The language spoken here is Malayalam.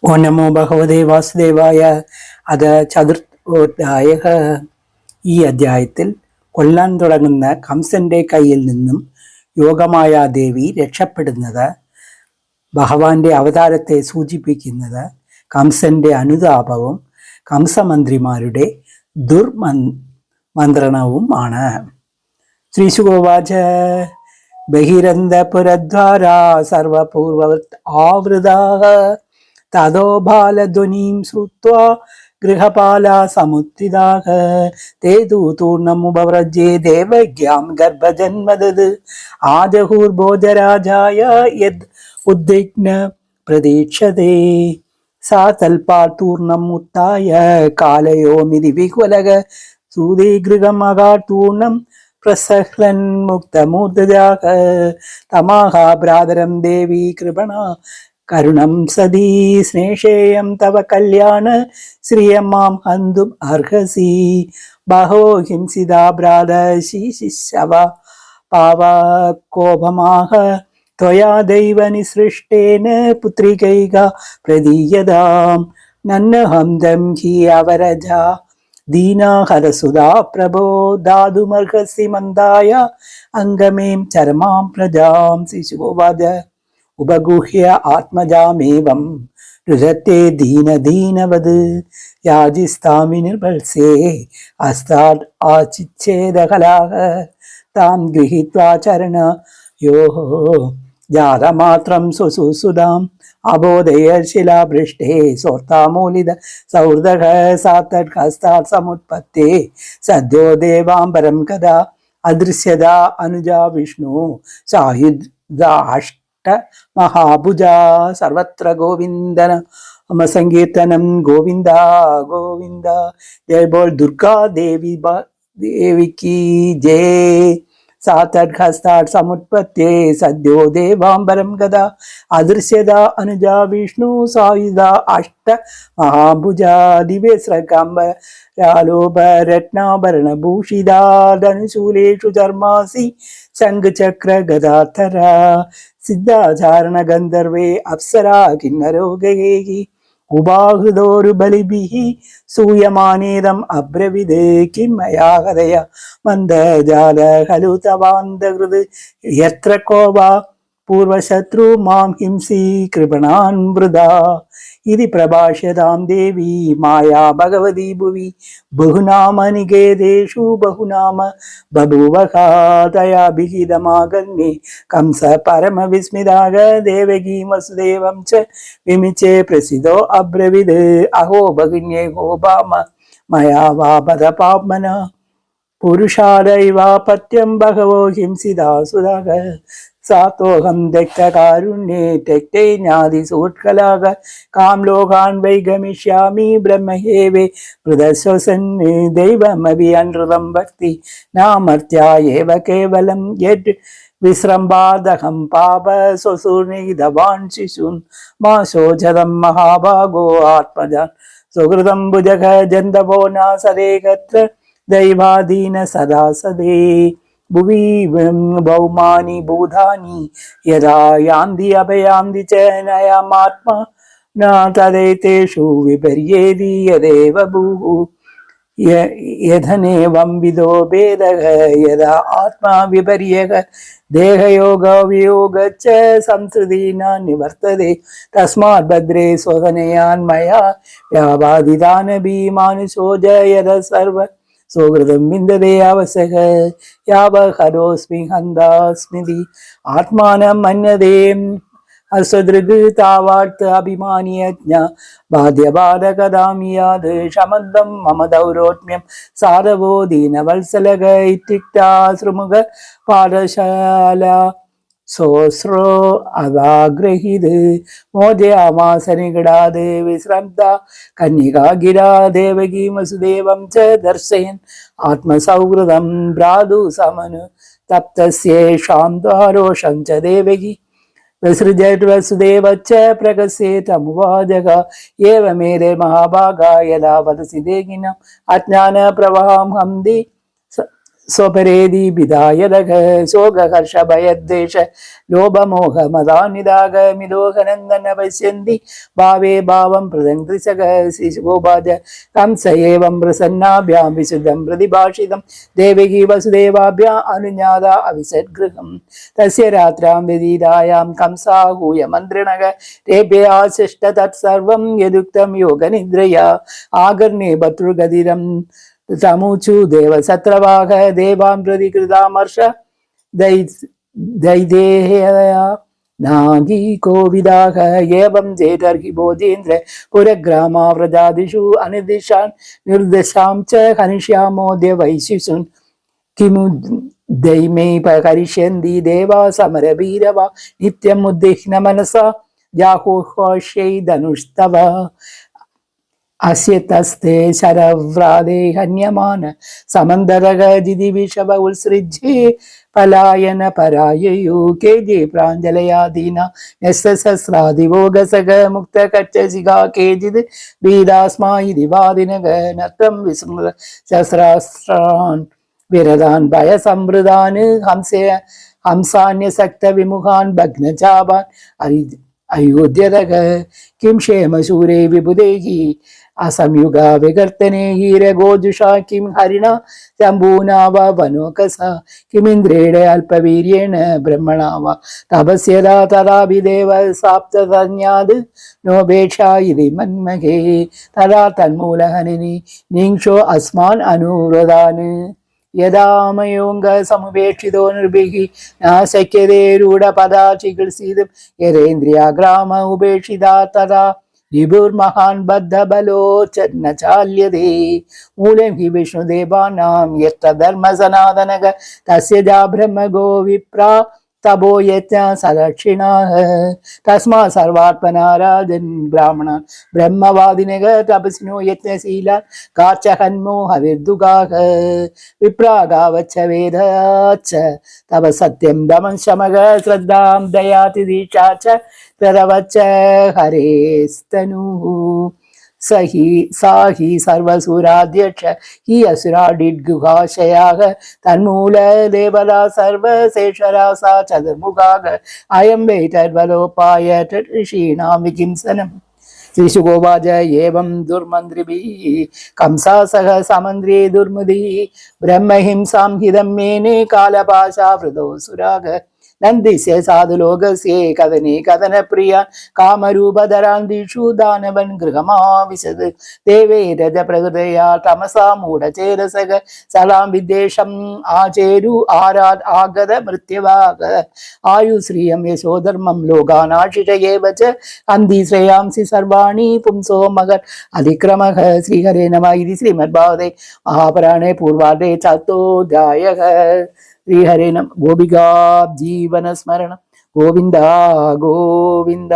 ഓ നമോ ഭഗവതേ വാസുദേവായ. അത് ചതുർത്ഥോധ്യായ. ഈ അധ്യായത്തിൽ കൊല്ലാൻ തുടങ്ങുന്ന കംസന്റെ കയ്യിൽ നിന്നും യോഗമായ ദേവി രക്ഷപ്പെടുന്നത് ഭഗവാന്റെ അവതാരത്തെ സൂചിപ്പിക്കുന്നത് കംസന്റെ അനുതാപവും കംസമന്ത്രിമാരുടെ ദുർമന്ത്രണവും ആണ്. ശ്രീശുഗോവാച ബഹിരന്തപുരദ്വാരാ സർവപൂർവവത് ആവൃതാഃ തതോ ബാലധ്വനിം ശ്രുത്വാ ഗൃഹപാലാ സമുത്തിതാഃ തേ തു തൂർണമുപവ്രജേ ദേവഗ്യാം ഗർഭജന്മദത് ആജഹൂർഭോജരാജായ യദ് ഉദ്വിഗ്ന പ്രതീക്ഷതേ സാ തൽപാത്തൂർണം ഉത്തായ കാലയോമിതി വികുലക സൂതീഗൃഹമകാത്തൂർണം പ്രസഹ്ലൻ മുക്തമൂർധജാഃ തമാഹ ഭ്രാതരം ദേവി കൃപണ കരുണം സദീ സ്നേഷേയം തവ കല്യാണ ശ്രിയമാം ഹന്തും അർഹസി ബഹോ ഹിംസിതാ ഭ്രാത ശിശിശവ പാവകോപമാഹ ത്വയാ ദൈവ നിസൃഷ്ടേന പുത്രികൈക പ്രദീയതാം നന്നഹം ദം ഹി അവരജ ദീനാഹരസുതാ പ്രഭോ ദാതുമർഹസി മന്ദായ അംഗമേം ചരമാം പ്രജാം. ശിശുവാച ഉപഗുഹ്യ ആത്മജാമേവം രുദത്തെ ദീനദീനവത് യാജിസ്താമി നിർബൽസേ അസ്താദ് ആചിച്ഛേദകലാഹ താം ഗൃഹീത്വാ ചരണയോഃ ജാതമാത്രം സ്വസുസുതാം അബോധയ ശിലാഭൃഷ്ടേ സോർത്താമൂലിത സൗഹൃദഃ സാത്തഡ്ഹസ്താത് സമുത്പത്തേ സദ്യോ ദേവാംബരം കഥാ അദൃശ്യത അനുജാ വിഷ്ണു സായുധാഷ്ട മഹാഭുജാ സർവത്ര ഗോവിന്ദന സങ്കീർത്തനം ഗോവിന്ദ ഗോവിന്ദ. ജയ ബോൾ ദുർഗാ ദേവി ദേവിക്ക് ജയ. സാത്തഡ്ഹസ്താത് സമുത്പത്തേ സദ്യോ ദേവാംബരം ഗദാ അദൃശ്യത അനുജാ വിഷ്ണു സായുധ അഷ്ട മഹാഭുജാ ദിവ്യസ്രകംബരാലോപരത്നാഭരണഭൂഷിതാ ധനുശൂലേഷു ചർമാസി ശംഖചക്ര ഗദാധര സിദ്ധാചാരണ ഗന്ധർവേ അപ്സരാ കിന്നരോ ഗയേഹി ഉപാഹൃതോരു ബലിഭിഃ സൂയമാനേദം അബ്രവിദ് കിം മയാ ഹൃദയ മന്ദജാല ഖലു തവാന്തകൃത് യത്ര കോപാ പൂർവശത്രു മാം ഹിംസി കൃപണാൻ വൃഥാ ഇതി പ്രഭാഷ്യതാം ദേവി മായാ ഭഗവതി ഭുവി ബഹുനാമനികേതേഷു ബഹുനാമ ബഭൂവഃ തയാ വിഹിതമാകർണ്യേ കംസ പരമവിസ്മിതാഃ ദേവകീം വസുദേവം ച വിമിച്ചേ പ്രസിദ്ധോ അബ്രവിദ് അഹോ ഭഗിന്യേ ഗോപാമ മയാ വാ പദ പാപ്മന പുരുഷാദൈവാപത്യം ബഹവോ ഹിംസിതാസുരഃ സാത്തോഹം ദഗ്ധകാരുണ്യേ തെക്തേ ജ്ഞാതിസൂത്കലാഃ കാം ലോകാൻ വൈ ഗമിഷ്യാമി ബ്രഹ്മഹേവേ മൃതശ്വസൻ ദൈവമഭി അനൃതം ഭക്തി നാമർത്യായേവ കേവലം യദ് വിസ്രംഭാദഹം പാപ സ്വസൂർണിതവാൻ ശിശൂൻ മാ ശോചതം മഹാഭാഗോ ആത്മജാൻ സുഹൃതം ഭുജഃ ജന്തവോ നാസരേകത്ര ദൈവാധീന സദാ സദേ ഭുവി ഭൗമാനി ഭൂതാനി യഥാ യാന്തി അഭയാന്തി ച നയമാത്മാ ന തദേതേഷു വിപര്യേതി യദേവ ഭൂഃ യഥനേവം വിദോ ഭേദഃ യഥാ ആത്മാ വിപര്യഃ ദേഹയോഗ വിയോഗശ്ച സംസൃതി ന നിവർത്തതേ തസ്മാത് ഭദ്രേ സ്വഹനയാൻ മയാ വ്യാപാദിതാനഭി മാനുഷോ ജയത സർവ സുഹൃതം വിന്ദതേ അവസഃ യാവഹരോസ്മി ഹന്താസ്മിതി ആത്മാനം മന്യതേ അസ്വദൃഗ് താവാർത്ത് അഭിമാനിയജ്ഞ ബാധ്യബാധകദാമിയാത് ശമന്തം മമ ദൗരോത്മ്യം സാധവോ ദീനവത്സലക ഇത്യുക്താശ്രുമുഖ പാഠശാല സോസ്രോ അവാഗ്രഹീത് മോദയാമാസനികടാത് വിശ്രംത കന്യകാ ഗിരാ ദേവകീം വസുദേവം ച ദർശയൻ ആത്മസൗഹൃദം ഭ്രാതു സമനു തപ്തസ്യേഷാം ദ്വാരോഷം ച ദേവകി വിസൃജത് വസുദേവച്ച പ്രകസ്യേതമുവാചക ഏവമേതേ മഹാഭാഗാ യഥാ വദസി ദേഹിനം അജ്ഞാന പ്രവാഹം ഹന്തി സ്വപരേതി വിദായതക ശോകഹർഷഭയദ്വേഷ ലോഭമോഹമദാനിദാക മിലോഹനന്ദന പശ്യന്തി ഭാവേ ഭാവം പ്രതന്ത്രിസക ശിശുഗോപാജ കംസ ഏവം പ്രസന്നാഭ്യാം വിശുദ്ധം പ്രതിഭാഷിതം ദേവകി വസുദേവാഭ്യാ അനുജ്ഞാത അവിസദ്ഗൃഹം തസ്യ രാത്രാം വ്യതീതായാം കംസാഹൂയ മന്ത്രിണക രേഭ്യാശിഷ്ട തത്സർവം യദുക്തം യോഗനിദ്രയാ ആകർണേ ഭർതൃഗതിരം തമുചു ദേവസത്രവാഹ ദേവാം പ്രതി കൃതാമർഷ ദൈദേഹയ നാഗി കോവിദാഹ ഏവം ചേതർഹി ഭോജേന്ദ്ര പുരഗ്രാമാവ്രജാദിഷു അനിർദിശാൻ നിർദ്ദശാം ച ഹനിഷ്യാമോദ്യ വൈശിസുൻ കിമു ദൈമേ കരിഷ്യന്തി ദേവാ സമരഭീരവ നിത്യം ഉദ്ദിഹ്ന മനസ ജാഹുഹോഷ്യൈ ധനുഷ്തവ അസ്യ തസ്തേ ശരവ്രാദേ ഹന്യമാന സമന്തരക ജിതി വിഷവ ഉത്സൃജ്യേ പലായന പരായയോ കേജി പ്രാഞ്ജലയാദീന യസ്സഹസ്രാദിവോഗസക മുക്ത കച്ചസികാ കേജിത് വീദാസ്മായി വാദിനക നക്തം വിസ്മൃത ശസ്രാസ്ത്രാൻ വിരതാൻ ഭയസംവൃതാൻ ഹംസാന്യസക്ത വിമുഖാൻ ഭഗ്നചാപാൻ അയോധ്യതക കിം ക്ഷേമശൂരേ വിബുദേഹി അസംയുഗ വികർത്തനേ ഹീരഗോജുഷാ കിം ഹരിണ ശംഭൂനാവ വനോകസ കിമിന്ദ്രേണ അല്പവീര്യേണ ബ്രഹ്മണാവ തപസ്യതാ തഥാപി ദേവ സാപ്തസഞ്ജാത് നോപേക്ഷ ഇതി മന്മഹേ തഥാ തന്മൂലഹനിനി നീക്ഷോ അസ്മാൻ അനുവ്രതാന് യഥാമയോങ്ക സമുപേക്ഷിതോ നിർഭിഹി നാശക്യതേ രൂഢപദാ ചികിത്സിതും യരേന്ദ്രിയാഗ്രാമ ഉപേക്ഷിതാ തഥാ വിഭുർമഹാൻ ബദ്ധബലോ ന ചാല്യതേ മൂലം ഹി വിഷ്ണുദേവാനാം യത്ര ധർമ്മസനാതനക തസ്യ ജാ ബ്രഹ്മഗോ വിപ്രാ തപോ യജ്ഞ സദക്ഷിണാഃ തസ്മാ സർവാത്മനാരാജൻ ബ്രാഹ്മണാൻ ബ്രഹ്മവാദിനക തപസ്നോ യജ്ഞശീലാൻ കാച്ചഹന്മോ ഹവിർദുഗാഃ വിപ്രാഗാവച്ച വേദാച്ച തപ സത്യം ദമം ശമക ശ്രദ്ധാം ദയാതിദീക്ഷാ ച പ്രവച്ച ഹരേസ്തനുഃ സാഹി സർവസുരാധ്യക്ഷ ഹി അസുരാഡിഡ്ഗുഹാശയാക തന്മൂല ദേവതാ സർവശേഷരാസാ ചതുർമുഖാക അയം വൈ തദ്വലോപായ ഋഷീണാം വികിംസനം ശ്രീശുഗോവാച ഏവം ദുർമന്ത്രിഭിः കംസാ സഹ സമന്ത്രേ ദുർമതിः ബ്രഹ്മഹിംസാം ഹിതം മേനെ കാലപാശാവൃതോ സുരാഗ നന്ദിസ്യ സാധുലോകസ്യേ കഥനേ കഥനപ്രിയാൻ കാമരൂപധരാൻ ദിഷു ദാനവൻ ഗൃഹമാവിശത് ദേവേ രജപ്രകൃതയാ തമസാ മൂഢചേതസക സലാം വിദ്വേഷം ആചേരു ആരാത് ആഗത മൃത്യവാക ആയുശ്രിയം യശോധർമ്മം ലോകാനാശിഷയേവ ച അന്തി ശ്രേയാംസി സർവാണി പുംസോ മഗൻ അതിക്രമഃ ശ്രീഹരേ നമഃ ഇതി ശ്രീമദ്ഭാഗവതേ മഹാപുരാണേ പൂർവാർദ്ധേ ചതോധ്യായഃ ശ്രീഹരേ നമഃ ഗോപികാ ജീവന സ്മരണം ഗോവിന്ദ ഗോവിന്ദ.